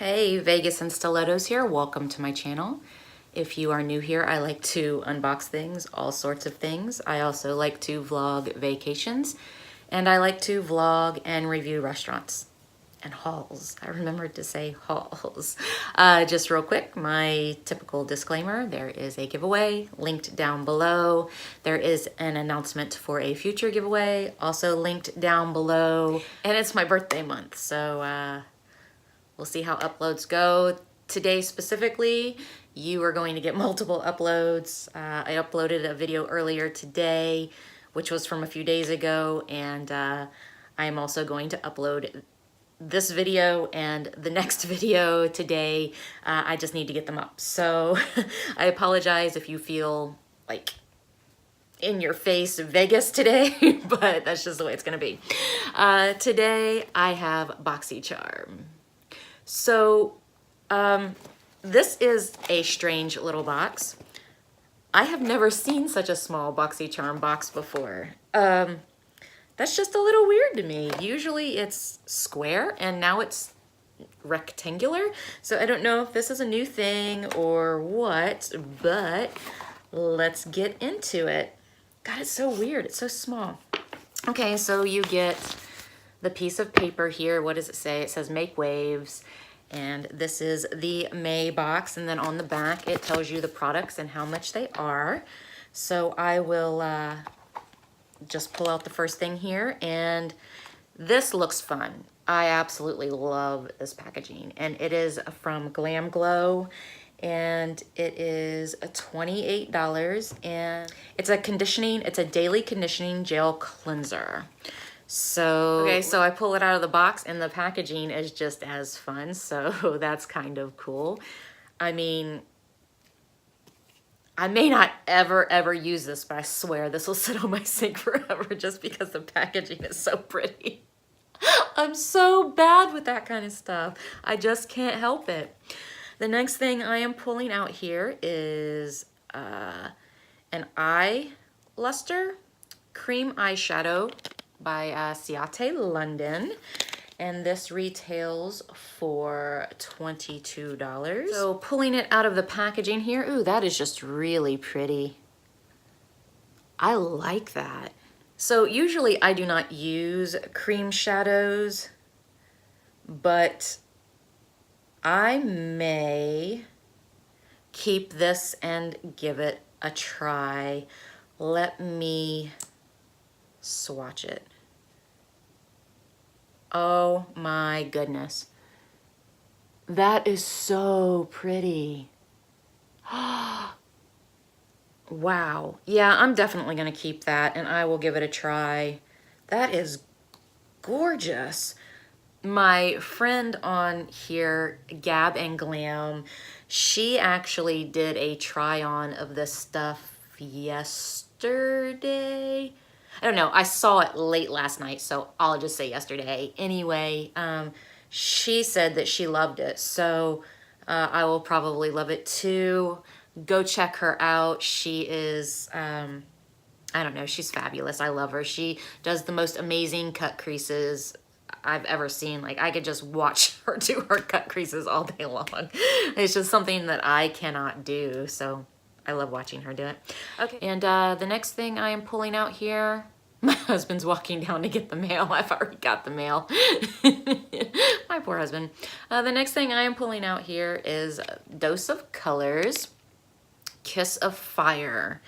Hey, Vegas and Stilettos here. Welcome to my channel. If you are new here, I like to unbox things, all sorts of things. I also like to vlog vacations, and I like to vlog and review restaurants and hauls. I remembered to say hauls. Just real quick, my typical disclaimer, there is a giveaway linked down below. There is an announcement for a future giveaway, also linked down below. And it's my birthday month, so we'll see how uploads go. Today specifically, you are going to get multiple uploads. I uploaded a video earlier today, which was from a few days ago, and I am also going to upload this video and the next video today. I just need to get them up. So I apologize if you feel like in your face Vegas today, but that's just the way it's gonna be. Today I have Boxycharm. So this is a strange little box. I have never seen such a small Boxycharm box before. That's just a little weird to me. Usually it's square and now it's rectangular. So I don't know if this is a new thing or what, but let's get into it. God, it's so weird. It's so small. Okay, so you get the piece of paper here. What does it say? It says make waves. And this is the May box. And then on the back, it tells you the products and how much they are. So I will just pull out the first thing here. And this looks fun. I absolutely love this packaging. And it is from Glam Glow. And it is $28. And it's a daily conditioning gel cleanser. So, okay, so I pull it out of the box and the packaging is just as fun. So that's kind of cool. I mean, I may not ever use this, but I swear this will sit on my sink forever just because the packaging is so pretty. I'm so bad with that kind of stuff. I just can't help it. The next thing I am pulling out here is an eye luster cream eyeshadow by Asiata London, and this retails for $22. So pulling it out of the packaging here, ooh, that is just really pretty. I like that. So usually I do not use cream shadows, but I may keep this and give it a try. Let me swatch it. Oh my goodness. That is so pretty. Wow. Yeah, I'm definitely gonna keep that and I will give it a try. That is gorgeous. My friend on here, Gab and Glam, she actually did a try on of this stuff yesterday. I don't know, I saw it late last night, so I'll just say yesterday. Anyway, she said that she loved it, so I will probably love it too. Go check her out. She is, I don't know, she's fabulous. I love her. She does the most amazing cut creases I've ever seen. Like, I could just watch her do her cut creases all day long. It's just something that I cannot do, so I love watching her do it. Okay, and the next thing I am pulling out here, my husband's walking down to get the mail. I've already got the mail. My poor husband. The next thing I am pulling out here is Dose of Colors, Kiss of Fire.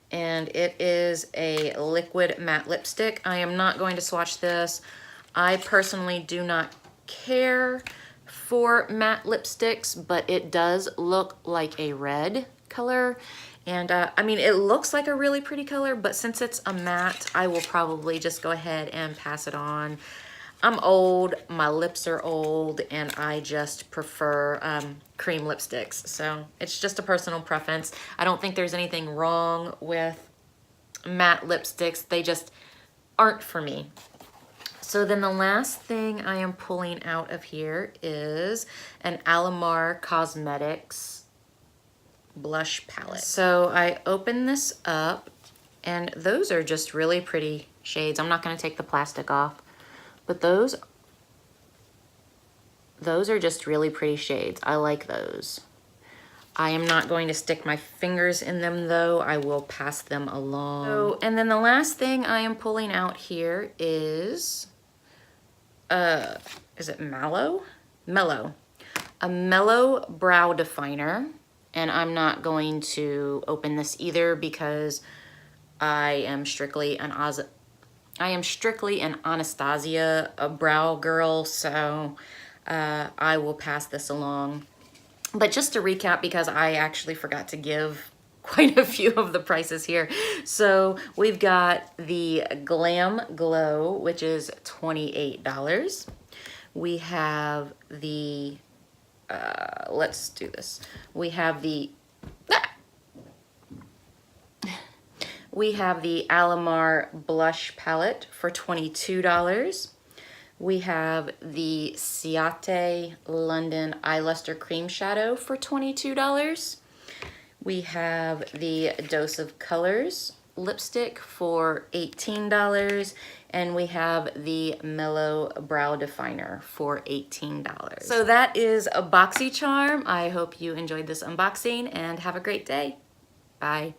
And it is a liquid matte lipstick. I am not going to swatch this. I personally do not care for matte lipsticks, but it does look like a red color. And I mean, it looks like a really pretty color, but since it's a matte, I will probably just go ahead and pass it on. I'm old, my lips are old, and I just prefer cream lipsticks. So it's just a personal preference. I don't think there's anything wrong with matte lipsticks. They just aren't for me. So then the last thing I am pulling out of here is an Alamar Cosmetics blush palette. So I open this up and those are just really pretty shades. I'm not going to take the plastic off, but those those are just really pretty shades. I like those. I am not going to stick my fingers in them though. I will pass them along. So, and then the last thing I am pulling out here is it Mallow? Mellow. A Mellow Brow Definer. And I'm not going to open this either because I am strictly an Anastasia brow girl, so I will pass this along. But just to recap, because I actually forgot to give quite a few of the prices here. So we've got the Glam Glow, which is $28. We have the, let's do this. We have the Alamar Blush Palette for $22. We have the Asiata London Eye Luster Cream Shadow for $22. We have the Dose of Colors lipstick for $18. And we have the Mellow Brow Definer for $18. So that is a Boxycharm. I hope you enjoyed this unboxing and have a great day. Bye.